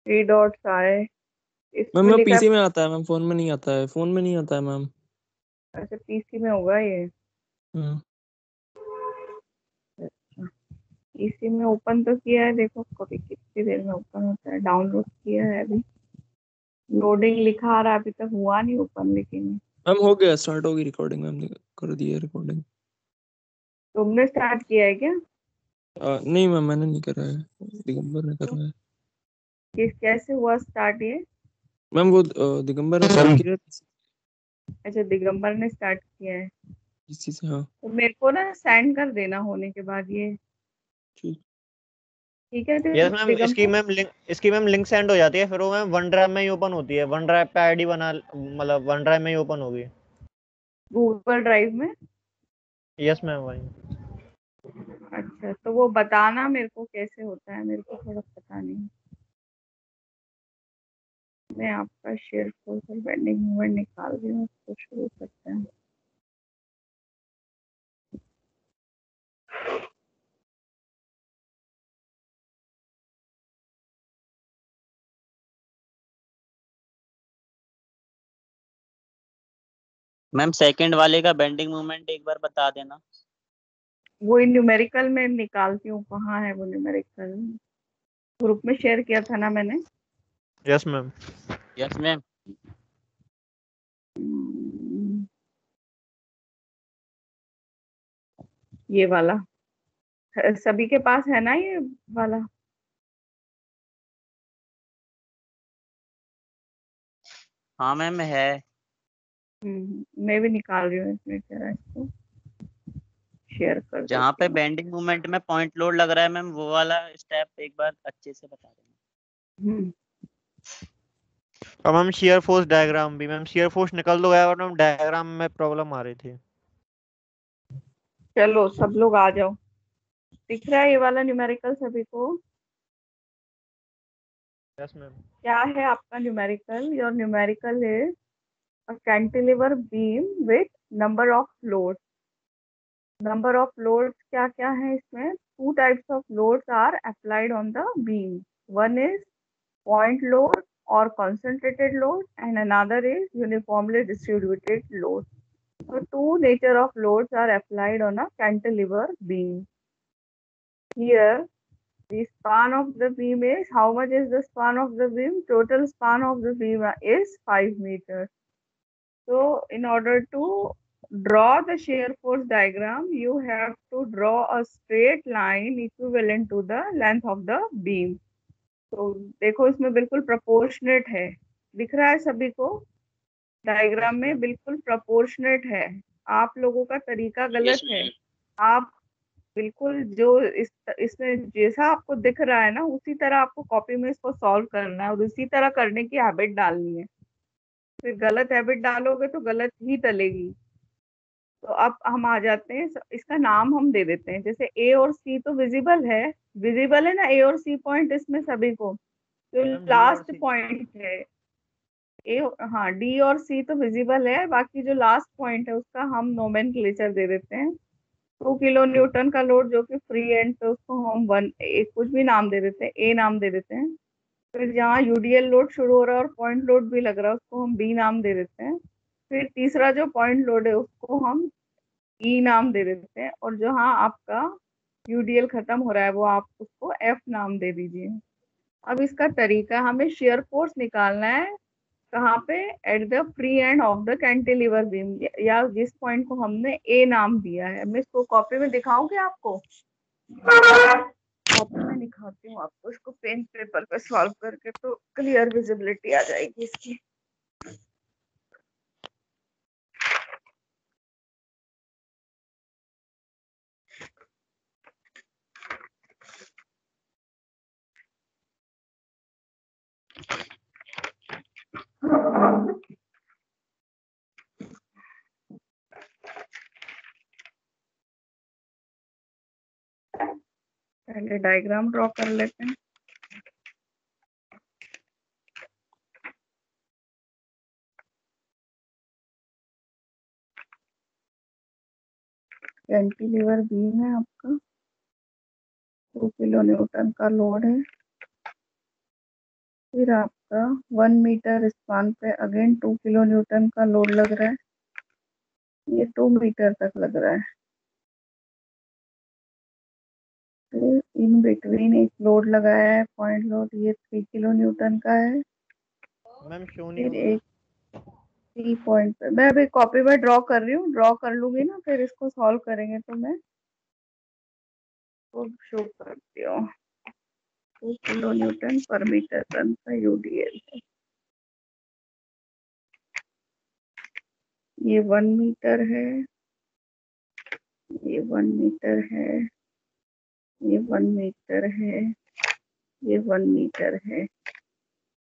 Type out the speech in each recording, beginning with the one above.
Three dots आए, ma'am इसमें मैं लिखा है। पीसी में आता है मैम, फोन में नहीं आता है, फोन में नहीं आता है मैम। अच्छा, पीसी में होगा ये। हम्म। अच्छा, पीसी में ओपन तो किया है, देखो कभी कितनी देर में ओपन होता है। डाउनलोड किया है अभी, लोडिंग लिखा आ रहा है, अभी तक हुआ नहीं ओपन लेकिन। मैम हो गया, स्टार्ट होगी रिकॉर्डिंग मैम, कर दी है रिकॉर्डिंग। तुमने स्टार्ट किया है क्या? नहीं मैम मैंने नहीं करा है, दिगंबर ने तो करा है। कैसे हुआ स्टार्ट ये? मैम वो दिगंबर ने स्टार्ट किया अच्छा, दिगंबर ने स्टार्ट किया है। इसी से, हाँ। तो मेरे को ना सेंड कर देना होने के बाद ये। ठीक। ठीक है यस मैम, दिगंबर। इसकी मैम लिंक सेंड हो जाती है, फिर वो मैम वन ड्राइव में ही ओपन होती है। वन ड्राइव पे आईडी बना, मतलब वन ड्राइव में ही ओपन होगी। गूगल ड्राइव में। यस मैम वही। अच्छा, तो वो बताना मेरे को कैसे होता है, मेरे को थोड़ा पता नहीं। मैं आपका शेयर फोल्डर बेंडिंग मूवमेंट निकाल रही हूँ, उसको शुरू करते हैं। मैम सेकंड वाले का बेंडिंग मूवमेंट एक बार बता देना। वो न्यूमेरिकल में निकालती हूँ, कहाँ है वो न्यूमेरिकल? ग्रुप में शेयर किया था ना मैंने। Yes ma'am. Yes ma'am. ये वाला सभी के पास है ना ये वाला? हाँ मैम है। मैं भी निकाल रही हूँ, इसमें जरा इसको शेयर कर जहाँ देती पे हूँ। बेंडिंग मूवमेंट में पॉइंट लोड लग रहा है मैम, वो वाला स्टेप एक बार अच्छे से बता देना। हम्म, और मैम शियर फोर्स डायग्राम भी, मैम शियर फोर्स निकल तो गया और मैम डायग्राम में प्रॉब्लम आ रही थी। चलो सब लोग आ जाओ। दिख रहा है ये वाला न्यूमेरिकल सभी को? Yes ma'am. क्या है आपका numerical? Your numerical is a cantilever beam with number of load. Number of loads क्या क्या है इसमें? Two types of loads are applied on the beam. One is point load or concentrated load, and another is uniformly distributed load. So two nature of loads are applied on a cantilever beam. Here the span of the beam is, how much is the span of the beam? Total span of the beam is 5 meters. So in order to draw the shear force diagram, you have to draw a straight line equivalent to the length of the beam. तो देखो इसमें बिल्कुल proportionate है, दिख रहा है सभी को? डायग्राम यस में मैम। बिल्कुल प्रोपोर्शनेट है। आप लोगों का तरीका यस गलत है। मैम। आप बिल्कुल जो इसमें जैसा आपको दिख रहा है ना, उसी तरह आपको कॉपी में इसको सॉल्व करना है और उसी तरह करने की हैबिट डालनी है। फिर गलत हैबिट डालोगे तो गलत ही चलेगी। तो अब हम आ जाते हैं, इसका नाम हम दे देते हैं, जैसे ए और सी तो विजिबल है। विजिबल है ना ए और सी पॉइंट इसमें सभी को? जो मैम डी और लास्ट सी। पॉइंट है ए, हाँ डी और सी तो विजिबल है, बाकी जो लास्ट पॉइंट है उसका हम नोमेनक्लेचर दे देते हैं। 2 किलो न्यूटन का लोड जो कि फ्री एंड पे, उसको हम वन एक कुछ भी नाम दे देते हैं, ए नाम दे देते हैं। फिर जहाँ यूडीएल लोड शुरू हो रहा है और पॉइंट लोड भी लग रहा है, उसको हम बी नाम दे देते हैं। फिर तीसरा जो पॉइंट लोड है उसको हम ई नाम दे देते हैं, और जहाँ आपका यूडीएल खत्म हो रहा है वो आप उसको एफ नाम दे दीजिए। अब इसका तरीका, हमें शेयर फोर्स निकालना है कहाँ पे? At the free end of the cantilever beam, या जिस पॉइंट को हमने ए नाम दिया है। मैं इसको कॉपी में दिखाऊं क्या आपको? कॉपी में दिखाती हूँ आपको, इसको पेन पेपर पे सॉल्व करके, तो क्लियर विजिबिलिटी आ जाएगी इसकी। पहले डायग्राम ड्रॉ कर लेते हैं। कैंटिलीवर बीम है आपका, 2 किलो न्यूटन का लोड है। फिर आपका 1 मीटर स्पान पे अगेन 2 किलो न्यूटन का लोड लग रहा है, ये 2 मीटर तक लग रहा है। फिर इन बिटवीन एक लोड लगाया है, पॉइंट लोड, ये 3 किलो न्यूटन का है। मैम शो नहीं फिर हो रहा। एक सी पॉइंट पे, मैं अभी कॉपी में ड्रॉ कर रही हूँ, ड्रॉ कर लूंगी ना फिर इसको सॉल्व करेंगे तो मैं वो शो करती हूँ। 2 किलो न्यूटन पर मीटर टन का यूडीएल है। ये 1 मीटर है, ये 1 मीटर है, ये 1 मीटर है, ये 1 मीटर है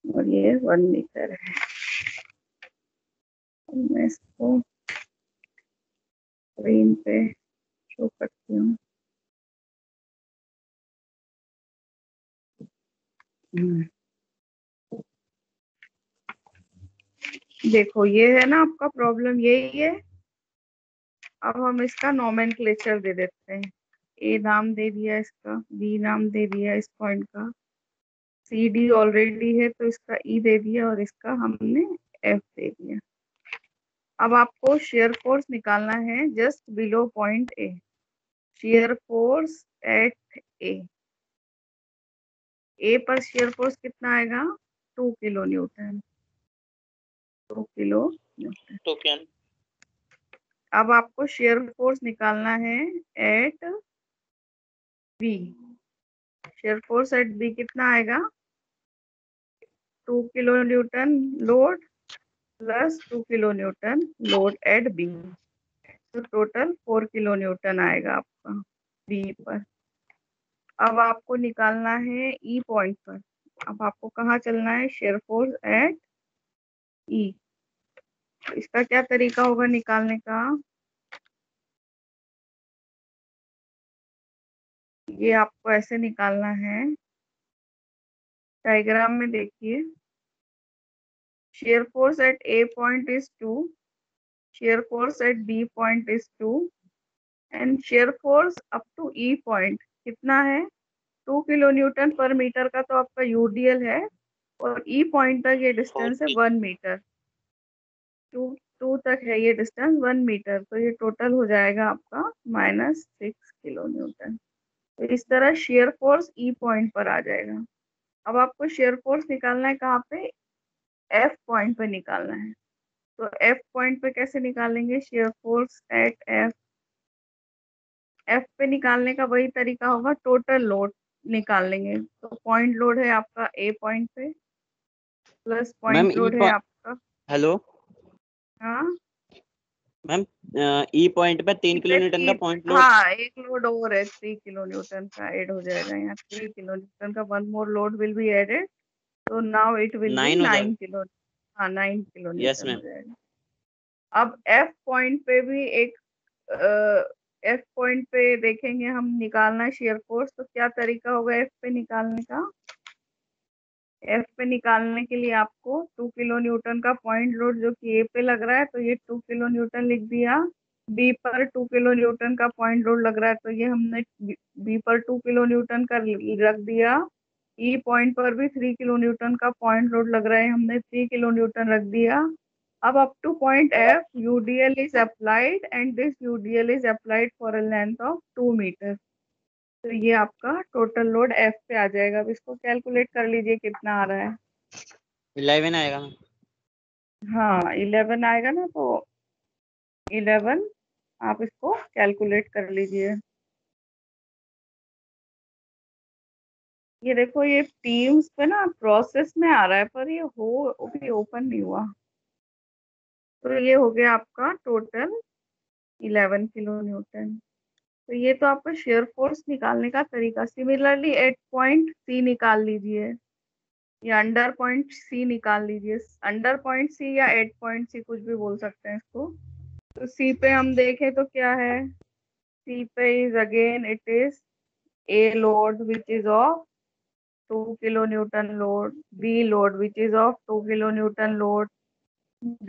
और ये 1 मीटर है। मैं इसको स्क्रीन पे शो करती हूँ। देखो ये है ना आपका प्रॉब्लम, यही है। अब हम इसका नोमेनक्लेचर दे देते हैं। ए नाम दे दिया इसका, बी नाम दे दिया इस पॉइंट का, सी डी ऑलरेडी है तो इसका ई दे दिया और इसका हमने एफ दे दिया। अब आपको शेयर फोर्स निकालना है just below point A. Shear force at A पर शेयर फोर्स कितना आएगा? 2 किलो न्यूटन, 2 किलो न्यूटन। तो क्या अब आपको शेयर फोर्स निकालना है at B. Shear force at B कितना आएगा? 2 kilo newton load plus 2 kilo newton load at B, तो टोटल 4 किलो न्यूटन आएगा आपका बी पर। अब आपको निकालना है ई पॉइंट पर। अब आपको कहाँ चलना है? शेयर फोर्स एट ई। इसका क्या तरीका होगा निकालने का? ये आपको ऐसे निकालना है, डायग्राम में देखिए। Shear force at A point is 2, shear force at B point is 2 and shear force up to E point कितना है? 2 किलो न्यूटन पर मीटर का तो आपका यूडीएल है और ई पॉइंट तक ये डिस्टेंस है 1 मीटर। 2 तक है ये डिस्टेंस 1 मीटर, तो ये टोटल हो जाएगा आपका -6 किलो न्यूटन। तो इस तरह शेयर फोर्स ई पॉइंट पर आ जाएगा। अब आपको शेयर फोर्स निकालना है कहाँ पे? एफ पॉइंट पे निकालना है। तो एफ पॉइंट पे कैसे निकालेंगे? Share force eight F. F पे निकालने का वही तरीका होगा, टोटल लोड निकाल लेंगे। तो पॉइंट लोड है आपका ए पॉइंट पे प्लस मैम पॉइंट लोड है आपका, हेलो हाँ मैम, ई पॉइंट पे 3 किलो पे न्यूटन का तीन, पॉइंट लोड। हाँ एक लोड और है, 3 किलो न्यूटन का ऐड हो जाएगा यहाँ। 3 किलो न्यूटन का one more load will be added, तो नाउ इट विल बी 9 हो 9 जाएगा। किलो, हाँ 9 किलो यस न्यूटन हो मैम। जाएगा। अब एफ पॉइंट पे भी एक, एफ पॉइंट पे देखेंगे हम निकालना है शेयर फोर्स, तो क्या तरीका होगा एफ पे निकालने का? एफ पे निकालने के लिए आपको 2 किलो न्यूटन का पॉइंट लोड जो कि ए पे लग रहा है, तो ये 2 किलो न्यूटन लिख दिया। बी पर 2 किलो न्यूटन का पॉइंट लोड लग रहा है, तो ये हमने बी पर 2 किलो न्यूटन का रख दिया। ई पॉइंट पर भी 3 किलो न्यूटन का पॉइंट लोड लग रहा है, हमने 3 किलो न्यूटन रख दिया। अब up to point F UDL is applied and this UDL is applied for a length of 2 metre. तो ये आपका टोटल लोड एफ पे आ जाएगा। अब इसको कैलकुलेट कर लीजिए कितना आ रहा है। 11 आएगा मैम। हाँ 11 आएगा ना, तो 11 आप इसको कैलकुलेट कर लीजिए। ये देखो ये टीम्स पे ना प्रोसेस में आ रहा है, पर ये हो भी ओपन नहीं हुआ। तो ये हो गया आपका टोटल 11 किलो न्यूटन। तो ये तो आपका शेयर फोर्स निकालने का तरीका। सिमिलरली एट पॉइंट सी निकाल लीजिए, या अंडर पॉइंट सी निकाल लीजिए। अंडर पॉइंट सी या एट पॉइंट सी कुछ भी बोल सकते हैं इसको। तो सी पे हम देखें तो क्या है? सी पे is again it is a load which is of 2 kilo newton load, B load which is of 2 kilo Newton load,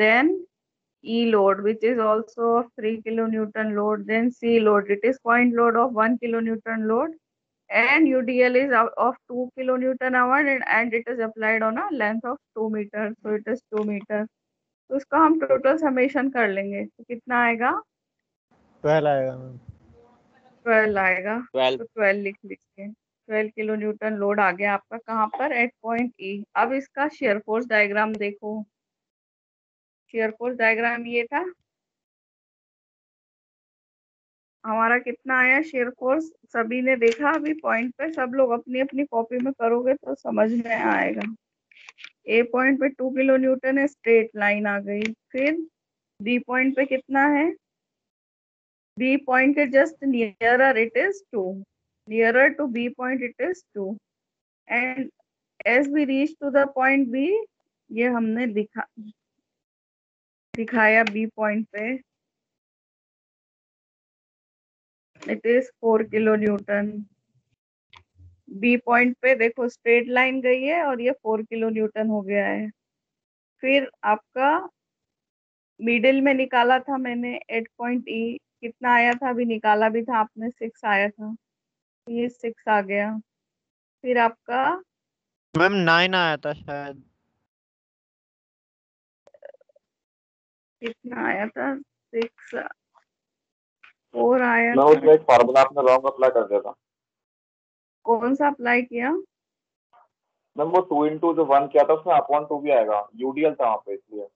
then E load which is also of 3 kilo Newton load, then C load it is point load of 1 kilo Newton load, and UDL is of 2 kilonewton hour and it is applied on a length of 2 meter, so it is 2 meter. तो इसका हम total summation कर लेंगे, तो कितना आएगा? 12 आएगा ma'am. 12 आएगा, 12 तो 12 लिख लीजिए। 12 किलो न्यूटन लोड आ गया आपका कहाँ पर? At point E. अब इसका शेयर फोर्स डायग्राम देखो। शेयर फोर्स डायग्राम ये था हमारा। कितना आया शेयर फोर्स? सभी ने देखा अभी पॉइंट पे? सब लोग अपनी अपनी कॉपी में करोगे तो समझ में आएगा। ए पॉइंट पे 2 किलो न्यूटन है, स्ट्रेट लाइन आ गई। फिर बी पॉइंट पे कितना है? बी पॉइंट के just nearer it is 2, nearer to B point it is 2, and as we reach to the point B, ये हमने दिखाया बी पॉइंट पे it is 4 kilo newton. B point पे देखो स्ट्रेट लाइन गई है और ये 4 किलो न्यूटन हो गया है। फिर आपका मिडिल में निकाला था मैंने 8 पॉइंट ई, कितना आया था? अभी निकाला भी था आपने, 6 आया था, तो ये 6 आ गया। फिर आपका मैम 9 आया था शायद। कितना आया था? 6 4 आया मैं था। उसमें एक फार्मूला आपने रॉन्ग अप्लाई कर दिया था। कौन सा अप्लाई किया? मैम वो 2 into जो 1 किया था उसमें अपॉन 2 भी आएगा, यूडीएल था वहाँ पे इसलिए।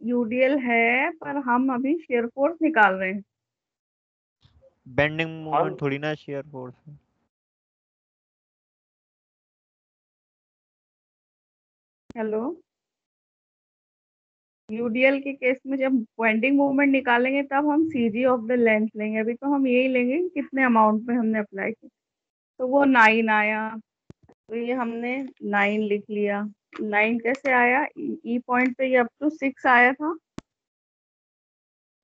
यूडीएल है, पर हम अभी शेयर फोर्स निकाल रहे हैं। बेंडिंग मोमेंट थोड़ी ना शेयर फोर्स है। हेलो, यूडीएल के केस में जब बेंडिंग मूवमेंट निकालेंगे तब हम सीजी ऑफ द लेंथ लेंगे। अभी तो हम यही लेंगे कि कितने अमाउंट में हमने अप्लाई किया। तो वो 9 आया, तो ये हमने 9 लिख लिया। 9 कैसे आया? ई पॉइंट पे ये अप टू 6 आया था।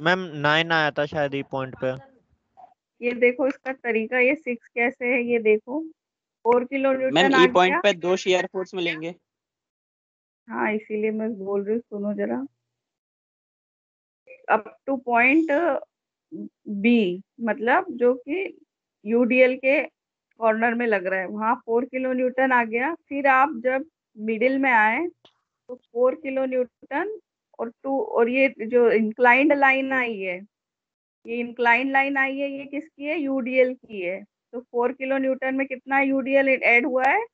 मैम 9 आया था शायद ई पॉइंट पे। ये देखो इसका तरीका, ये 6 कैसे है ये देखो। 4 किलो मैम न्यूटन आ ई गया। पॉइंट पे 2 शेयर फोर्स मिलेंगे। हाँ, इसीलिए मैं बोल रही हूँ, सुनो जरा। अप टू पॉइंट बी, मतलब जो कि यूडीएल के कॉर्नर में लग रहा है, वहां 4 किलो न्यूटन आ गया। फिर आप जब मिडिल में आए तो 4 किलो न्यूटन और 2, और ये जो इंक्लाइंड लाइन आई है, ये इंक्लाइंड लाइन आई है, ये किसकी है? यूडीएल की है। तो 4 किलो न्यूटन में कितना यूडीएल ऐड हुआ है?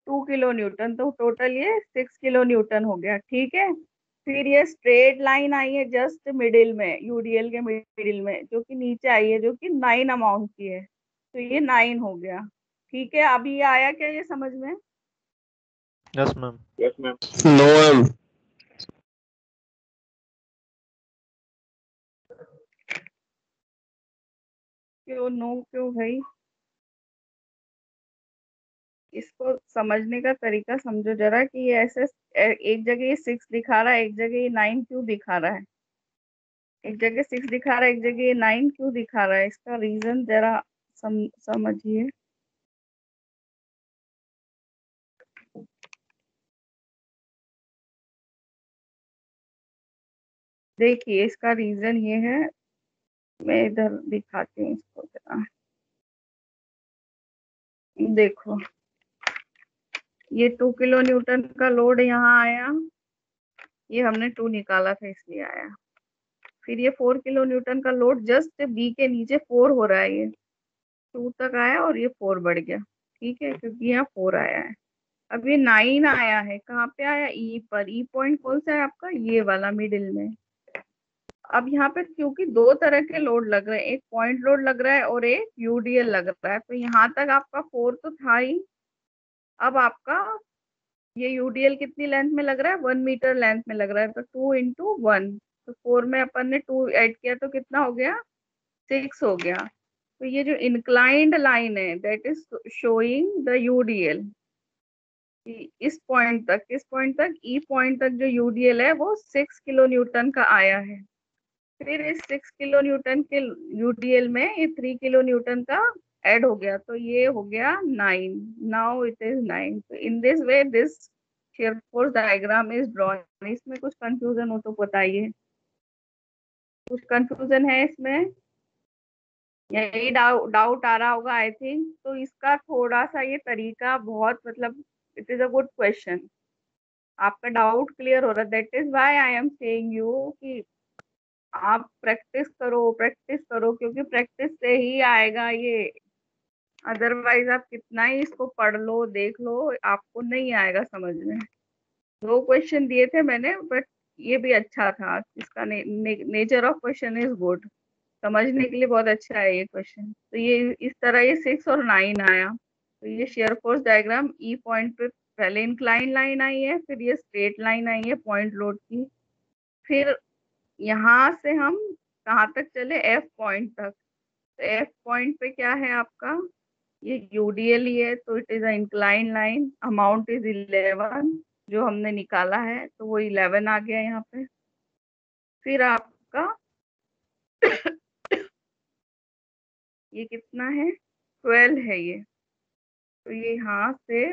2 किलो न्यूटन। तो टोटल ये 6 किलो न्यूटन हो गया। ठीक है। फिर ये स्ट्रेट लाइन आई है जस्ट मिडिल में, यूडीएल के मिडिल में, जो कि नीचे आई है, जो कि 9 अमाउंट की है, तो ये 9 हो गया। ठीक है, अभी ये आया क्या ये समझ में? Yes ma'am. Yes ma'am. No ma'am. क्यों नो क्यों भाई? इसको समझने का तरीका समझो जरा कि ये ऐसे एक जगह ये 6 दिखा रहा है, एक जगह ये 9 क्यों दिखा रहा है? एक जगह 6 दिखा रहा है, एक जगह ये 9 क्यों दिखा रहा है? इसका रीजन जरा समझिए। देखिए इसका रीजन ये है, मैं इधर दिखाती हूँ इसको जरा। देखो ये 2 किलो न्यूटन का लोड यहाँ आया, ये हमने 2 निकाला था इसलिए आया। फिर ये 4 किलो न्यूटन का लोड जस्ट बी के नीचे 4 हो रहा है, ये 2 तक आया और ये 4 बढ़ गया। ठीक है, क्योंकि यहाँ 4 आया है। अब ये 9 आया है, कहाँ पे आया? ई पर। ई पॉइंट कौन सा है आपका? ये वाला मिडिल में। अब यहाँ पे क्योंकि 2 तरह के लोड लग रहे हैं, एक पॉइंट लोड लग रहा है और एक यूडीएल लग रहा है, तो यहाँ तक आपका 4 तो था ही। अब आपका ये यूडीएल कितनी लेंथ में लग रहा है? 1 मीटर लेंथ में लग रहा है, तो 2 into 1, तो 4 में अपन ने 2 ऐड किया तो कितना हो गया? 6 हो गया। तो ये जो इंक्लाइंड लाइन है that is showing the UDL. इस पॉइंट तक, किस पॉइंट तक? ई पॉइंट तक जो यूडीएल है वो 6 किलो न्यूटन का आया है। फिर इस 6 किलो न्यूटन के यूडीएल में ये 3 किलो न्यूटन का ऐड हो गया, तो ये हो गया 9। Now it is 9। तो in this way this share force diagram is drawn. इसमें कुछ कंफ्यूजन हो तो बताइए। कुछ कंफ्यूजन है इसमें? यही डाउट आ रहा होगा आई थिंक। तो इसका थोड़ा सा ये तरीका बहुत मतलब it is a good question. आपका डाउट क्लियर हो रहा है, that is why I am saying you कि आप प्रैक्टिस करो क्योंकि प्रैक्टिस से ही आएगा ये। अदरवाइज आप कितना ही इसको पढ़ लो देख लो आपको नहीं आएगा समझ में। 2 क्वेश्चन दिए थे मैंने बट ये भी अच्छा था। इसका nature of question is good, समझने के लिए बहुत अच्छा है ये क्वेश्चन। तो ये इस तरह ये 6 और 9 आया। तो ये शेयर फोर्स डायग्राम ई पॉइंट पे पहले इंक्लाइन लाइन आई है, फिर ये स्ट्रेट लाइन आई है पॉइंट लोड की। फिर यहाँ से हम कहाँ तक चले, एफ पॉइंट तक। तो एफ पॉइंट पे क्या है आपका, ये यूडीएल ही है तो it is a incline line. Amount is 11 जो हमने निकाला है, तो वो 11 आ गया यहाँ पे। फिर आपका ये कितना है, 12 है ये। तो ये यहाँ से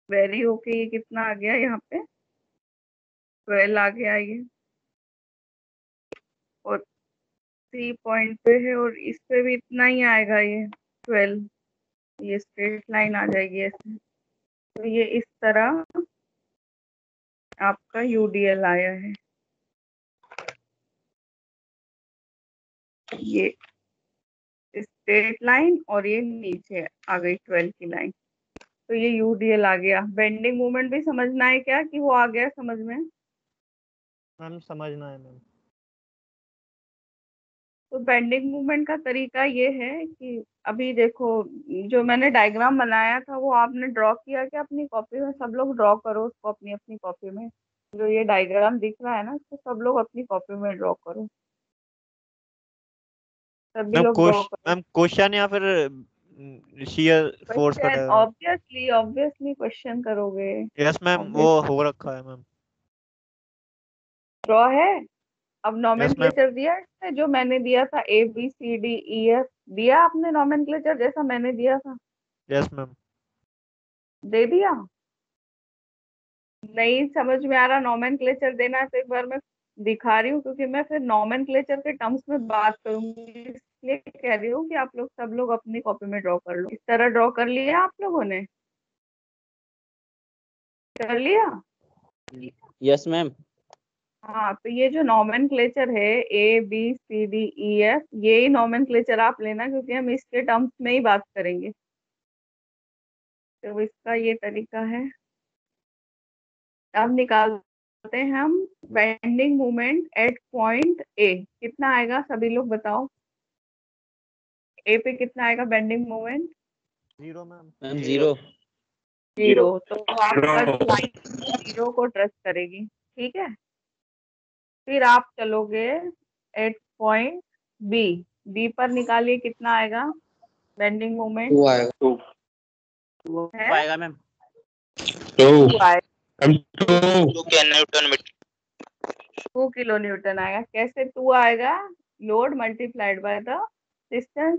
वेरी होके ये कितना आ गया यहाँ पे, 12 आ गया ये। और 3 पॉइंट पे है और इस पे भी इतना ही आएगा ये 12। ये स्ट्रेट लाइन आ जाएगी ऐसे। तो ये इस तरह आपका यूडीएल आया है। ये स्ट्रेट लाइन और ये नीचे आ गई 12 की लाइन। तो ये यूडीएल आ गया। बेंडिंग मोमेंट भी समझना है क्या कि वो आ गया समझ में? मैम समझना है मैम। तो बेंडिंग मूवमेंट का तरीका ये है कि अभी देखो जो मैंने डायग्राम बनाया था वो आपने ड्रॉ किया क्या अपनी कॉपी में? सब लोग ड्रॉ करो उसको अपनी अपनी कॉपी में। जो ये डायग्राम दिख रहा है ना उसको सब लोग अपनी कॉपी में ड्रॉ करो। सभी मैम लोग ड्रॉ करो। मैम क्वेश्चन या फिर शियर फोर्स का क्वेश्चन डायग्राम? ऑब्वियसली क्वेश्चन करोगे। यस मैम, वो ऑब्वियस हो रखा है मैम। ड्रॉ है। अब यस मैम। नॉमेनक्लेचर दिया है जो मैंने दिया था ABCDEF, दिया आपने नॉमेनक्लेचर जैसा मैंने दिया था? Yes ma'am. दे दिया? नहीं समझ में आ रहा नॉमेनक्लेचर देना है तो एक बार मैं दिखा रही हूँ क्योंकि मैं फिर नॉमेनक्लेचर के टर्म्स में बात करूंगी, इसलिए कह रही हूँ कि आप लोग सब लोग अपनी कॉपी में ड्रॉ कर लो। इस तरह ड्रॉ कर लिया आप लोगों ने? कर लिया? Yes ma'am. हाँ तो ये जो नॉमेनक्लेचर है ABCDEF ये ही नॉमेनक्लेचर आप लेना क्योंकि हम इसके टर्म्स में ही बात करेंगे। तो इसका ये तरीका है। अब निकालते हैं हम bending moment eight point A. कितना आएगा सभी लोग बताओ? ए पे कितना आएगा बेंडिंग मोमेंट? 0 मैम। मैम 0। 0। तो वो आपका लाइन 0 को टच करेगी, ठीक है। फिर आप चलोगे एट पॉइंट बी। बी पर निकालिए कितना आएगा बेंडिंग मोमेंट? 2 आएगा। 2 है आएगा मैम। 2 आएगा। 2 2 किलो न्यूटन आएगा। कैसे 2 आएगा? Load multiplied by the distance.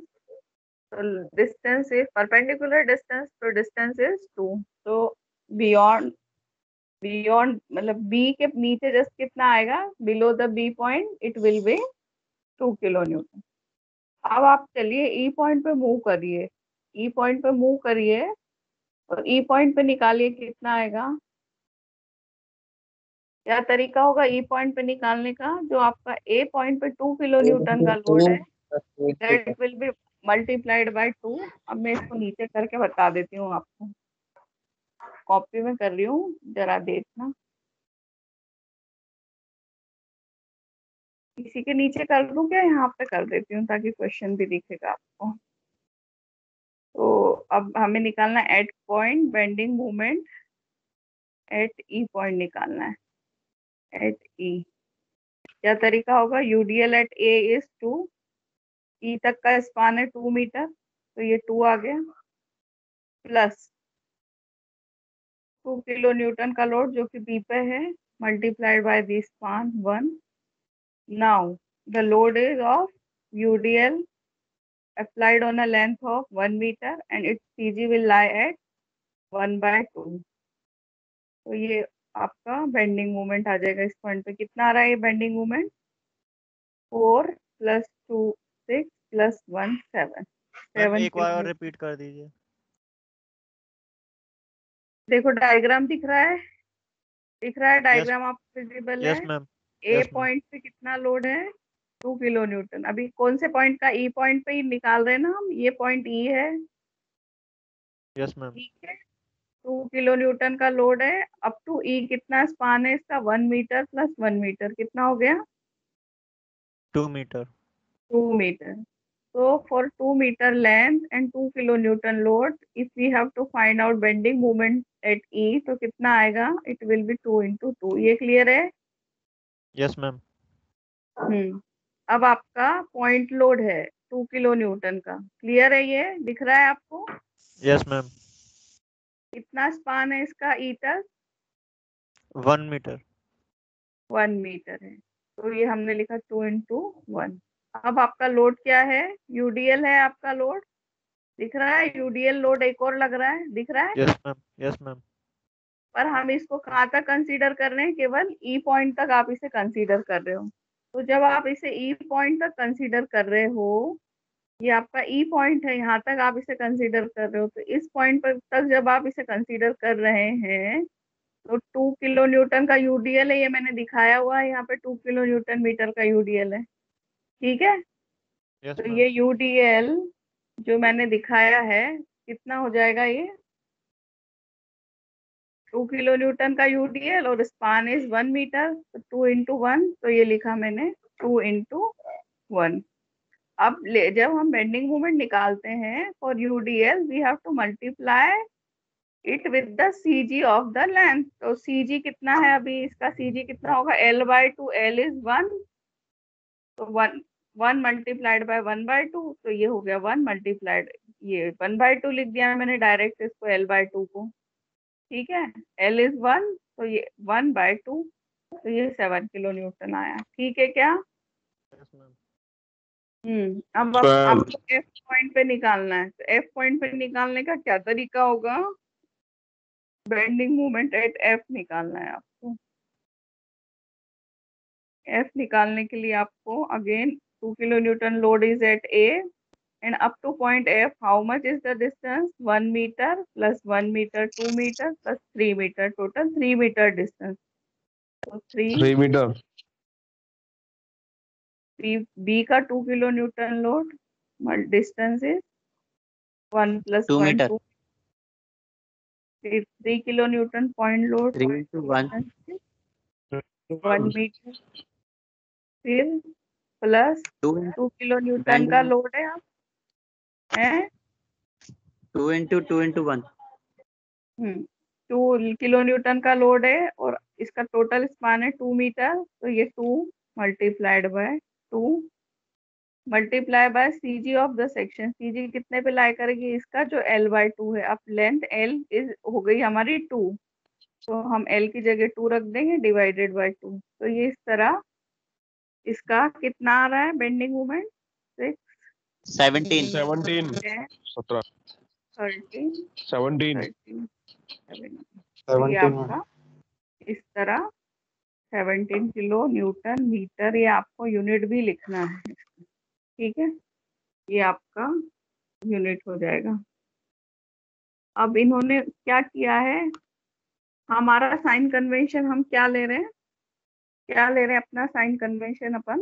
तो डिस्टेंस इज परपेंडिकुलर डिस्टेंस, तो डिस्टेंस इज 2। तो बियॉन्ड बियॉन्ड मतलब बी के नीचे जस्ट कितना आएगा, below the B point it will be 2 kilo newton. अब आप चलिए ई पॉइंट पे मूव करिए। ई पॉइंट पे मूव करिए और ई पॉइंट पे निकालिए कितना आएगा। क्या तरीका होगा ई पॉइंट पे निकालने का? जो आपका ए पॉइंट पे 2 किलो न्यूटन का लोड है that will B multiplied by 2। अब मैं इसको नीचे करके बता देती हूँ आपको, कॉपी में कर रही हूँ जरा देखना। इसी के नीचे कर दूं क्या, यहाँ पे कर देती हूँ ताकि क्वेश्चन भी दिखेगा आपको। तो अब हमें निकालना है at point bending moment at E point निकालना है। एट ई क्या तरीका होगा? UDL at A is 2, E तक का स्पान है 2 मीटर, तो ये 2 आ गया प्लस 2 किलो न्यूटन का लोड जो कि बी पे है multiplied by the span 1। Now the load is of UDL applied on a length of 1 meter and its CG will lie at 1/2। तो ये आपका बेंडिंग मोमेंट आ जाएगा। इस पॉइंट पे कितना आ रहा है ये बेंडिंग मोमेंट? 4 + 2 6 प्लस 1 7 मैम 7 एक बार और किलोमीटर। रिपीट कर दीजिए। देखो डायग्राम दिख रहा है, यस डायग्राम आप विजिबल है। यस मैम ए यस मैम पॉइंट पे कितना लोड है, 2 किलो न्यूटन। अभी कौन से पॉइंट का, ई पॉइंट पे ही निकाल रहे हैं ना हम, ये पॉइंट ई है, यस मैम ठीक है। 2 किलो न्यूटन का लोड है, अप टू ई कितना स्पान है इसका, 1 मीटर प्लस 1 मीटर, कितना हो गया, 2 metre 2 metre. So for 2 meter length and 2 kilonewton load, if we have to find out bending moment at E, तो कितना आएगा, it will be 2 into 2। ये क्लियर है? यस मैम अब आपका पॉइंट लोड है 2 किलो न्यूटन का, क्लियर है, ये दिख रहा है आपको? यस मैम कितना स्पान है इसका ई तक, 1 मीटर 1 मीटर है, तो ये हमने लिखा 2 into 1। अब आपका लोड क्या है, यूडीएल है आपका लोड, दिख रहा है, यूडीएल लोड एक और लग रहा है, दिख रहा है। यस मैम पर हम इसको कहाँ तक कंसीडर कर रहे हैं, केवल ई पॉइंट तक आप इसे कंसीडर कर रहे हो। तो जब आप इसे ई पॉइंट तक कंसीडर कर रहे हो, ये आपका ई पॉइंट है, यहाँ तक आप इसे कंसीडर कर रहे हो, तो इस पॉइंट पर तक जब आप इसे कंसीडर कर रहे हैं, तो 2 किलो न्यूटन का यूडीएल है, ये मैंने दिखाया हुआ है यहाँ पे, 2 किलो न्यूटन मीटर का यूडीएल है, ठीक है। यस तो मैम ये यूडीएल जो मैंने दिखाया है, कितना हो जाएगा ये, 2 किलो न्यूटन का यूडीएल और स्पान इज 1 मीटर, तो 2 into 1, तो ये लिखा मैंने 2 into 1। अब जब हम बेंडिंग मोमेंट निकालते हैं for UDL, we have to multiply it with the CG of the length. तो सीजी कितना है, अभी इसका सीजी कितना होगा, L/2, L इज 1, तो 1 मल्टीप्लाइड बाय 1/2, तो ये हो गया 1 मल्टीप्लाइड, ये 1/2 लिख दिया मैंने डायरेक्ट इसको, L/2 को, ठीक है। L इज 1, तो ये 1/2, तो ये 7 किलो न्यूटन आया, ठीक है क्या? यस मैम अब आपको F पॉइंट पे निकालना है, तो F पॉइंट पे निकालने का क्या तरीका होगा, बेंडिंग मोमेंट एट F निकालना है आपको। F निकालने के लिए आपको again 2 kilo newton load is at A, and up to point F, how much is the distance, 1 meter plus 1 meter, 2 meter plus 3 meter, total 3 meter distance। तो 3 metre B का 2 kilo newton load, distance is 1 plus 2 1 metre 2, 3 kilo newton point load, 3 into 1 1 metre, फिर plus 2 2 kilo newton bending का load है, आप हैं 2 into 1 2 kilo newton का load है, और इसका टोटल स्पान है 2 मीटर, तो ये 2 multiplied by 2 multiply by CG of the section. CG कितने पे लाई करेगी, इसका जो L/2 है। अब लेंथ L इज हो गई हमारी 2, तो हम L की जगह 2 रख देंगे, डिवाइडेड बाय 2, तो ये इस तरह इसका कितना आ रहा है बेंडिंग मोमेंट, 6 17 17 10 17 13 17 13 17, ये आपका इस तरह 17 किलो न्यूटन मीटर, ये आपको यूनिट भी लिखना है, ठीक है, ये आपका यूनिट हो जाएगा। अब इन्होंने क्या किया है, हमारा साइन कन्वेंशन हम क्या ले रहे हैं, अपना साइन कन्वेंशन अपन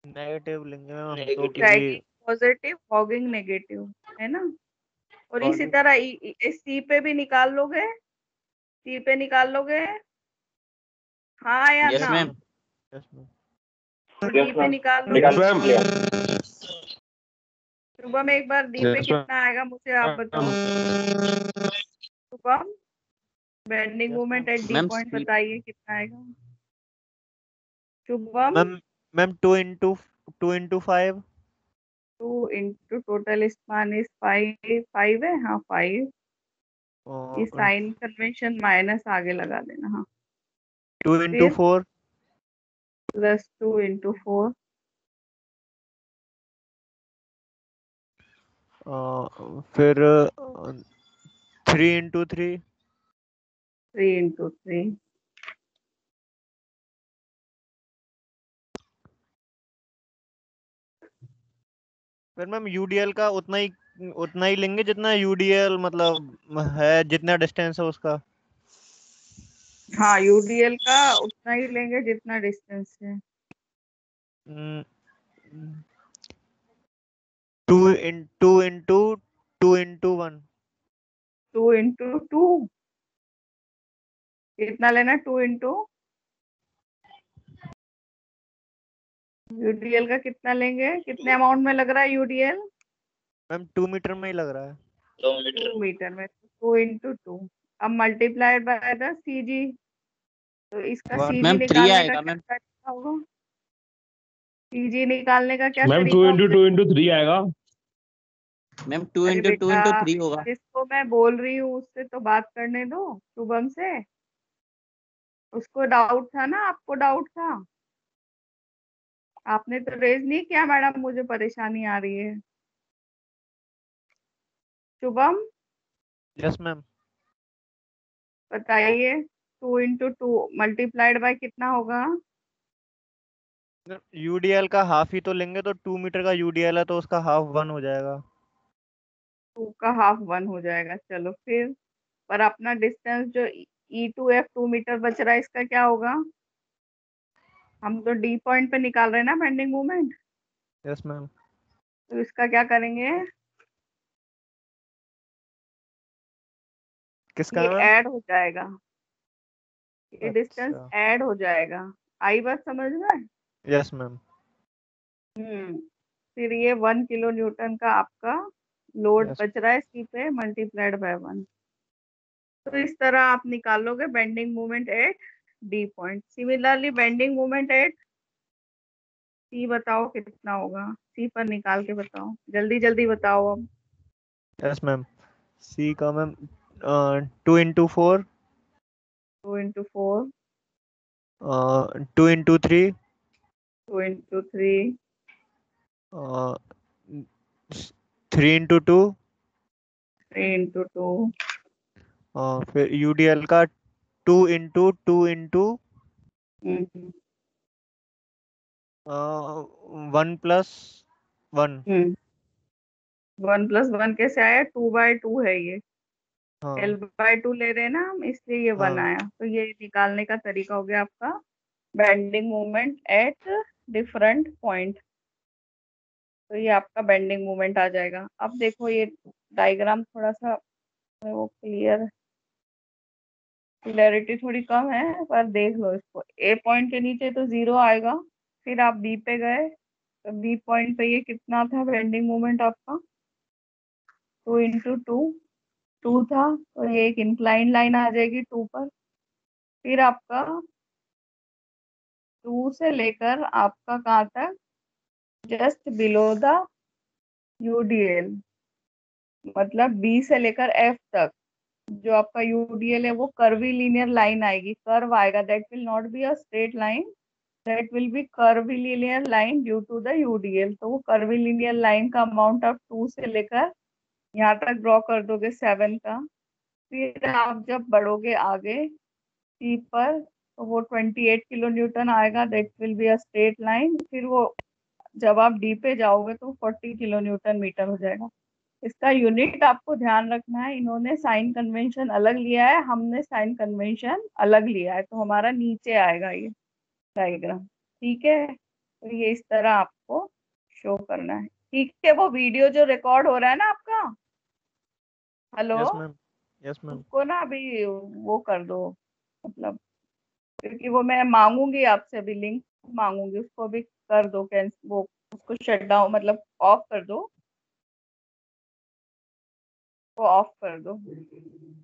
नेगेटिव लेंगे मैम हम तो, Negative. क्योंकि ड्रैगिंग पॉजिटिव, हॉगिंग नेगेटिव, है ना। और इसी तरह सी पे भी निकाल लोगे, सी पे निकाल लोगे, हाँ या Yes, ना, ma'am. यस मैम और डी पे निकाल लोगे। निकाल मैम। लिया। शुभम एक बार डी पे Yes, कितना आएगा मुझे आप बताओ, Shubham bending Yes, moment at D Ma'am, point speed. बताइए कितना आएगा Shubham. Ma'am 2 into 5 2 into total span is 5 है, हाँ 5, ये और साइन कन्वेंशन माइनस आगे लगा देना, हाँ 2 into फिर 4 प्लस 2 into 4, फिर 3 into 3 3 into 3, फिर मैम यूडीएल का उतना ही लेंगे जितना यूडीएल मतलब है, जितना डिस्टेंस है उसका। हाँ, यूडीएल का उतना ही लेंगे जितना डिस्टेंस है। 2 into 1। 2 into 2 कितना लेना? 2 into यूडीएल का कितना लेंगे? कितने अमाउंट में लग रहा है यूडीएल? मैम 2 मीटर में ही लग रहा है। 2 मीटर में 2 into 2। अब मल्टीप्लाइड बाय द सीजी, तो इसका One- सीजी मैम 3 निकालने का आएगा क्या मैम। तरीका होगा? सीजी निकालने का क्या मैम तरीका होगा? 2 into 2 into 3 आएगा। मैम 2 अरे into 2 बेटा, into 3 होगा। जिसको मैं बोल रही हूँ उससे तो बात करने दो, शुभम से। उसको डाउट था ना, आपको डाउट था? आपने तो रेज नहीं किया मैडम, मुझे परेशानी आ रही है। Shubham yes ma'am. बताइए, 2 into 2 मल्टीप्लाइड बाय कितना होगा? यूडीएल का हाफ ही तो लेंगे, तो 2 मीटर का यूडीएल है तो उसका हाफ 1 हो जाएगा। 2 का हाफ 1 हो जाएगा। चलो फिर, पर अपना डिस्टेंस जो E2F 2 मीटर बच रहा है, इसका क्या होगा? हम तो डी पॉइंट पे निकाल रहे हैं ना बेंडिंग मोमेंट, यस मैम। तो इसका क्या करेंगे? किसका ये मैम? ऐड हो जाएगा, ये डिस्टेंस अच्छा। ऐड हो जाएगा। आई बात समझ में? Yes ma'am. फिर ये 1 किलो न्यूटन का आपका लोड यस। बच रहा है सी पे, मल्टीप्लाइड बाय 1। तो इस तरह आप निकालोगे bending moment at D point. Similarly bending moment at C बताओ कितना होगा? सी पर निकाल के बताओ, जल्दी जल्दी बताओ अब। Yes ma'am. सी का ma'am 2 into 4, 2 into 4, 2 into 3, 2 into 3, 3 into 2, 3 into 2, फिर यूडीएल का 2 into 2 into 1+1। 1+1 कैसे आया? 2/2 है ये, हाँ L/2 ले रहे हैं ना हम, इसलिए ये 1 हाँ। आया। तो ये निकालने का तरीका हो गया आपका bending moment at different point. तो ये आपका बेंडिंग मोमेंट आ जाएगा। अब देखो ये डायग्राम थोड़ा सा वो क्लियरिटी थोड़ी कम है, पर देख लो इसको। ए पॉइंट के नीचे तो 0 आएगा, फिर आप बी पे गए तो बी पॉइंट पे ये कितना था बेंडिंग मोमेंट आपका? 2 into 2 था, तो ये एक इंक्लाइन लाइन आ जाएगी 2 पर। फिर आपका 2 से लेकर आपका कहाँ तक? जस्ट बिलो द यूडीएल, मतलब बी से लेकर एफ तक जो आपका यूडीएल है वो कर्वी लीनियर लाइन आएगी, कर्व आएगा। That will not be a straight line, that will be curvy linear line due to the UDL. तो वो कर्वी लीनियर लाइन का अमाउंट आप 2 से लेकर यहाँ तक ड्रॉ कर दोगे 7 का। फिर आप जब बढ़ोगे आगे सी पर, तो वो 28 किलो न्यूटन आएगा, that will B a straight line. फिर वो जब आप डी पे जाओगे तो 40 किलो न्यूटन मीटर हो जाएगा। इसका यूनिट आपको ध्यान रखना है, इन्होंने साइन कन्वेंशन अलग लिया है, हमने साइन कन्वेंशन अलग लिया है, तो हमारा नीचे आएगा ये डायग्राम। ठीक है, तो ये इस तरह आपको शो करना है। ठीक है, वो वीडियो जो रिकॉर्ड हो रहा है ना आपका, hello, yes ma'am. Yes ma'am. उसको ना अभी वो कर दो, मतलब क्योंकि वो मैं मांगूंगी आपसे, अभी लिंक मांगूंगी, उसको भी कर दो कैंसिल, वो उसको शट डाउन मतलब ऑफ कर दो, वो ऑफ कर दो।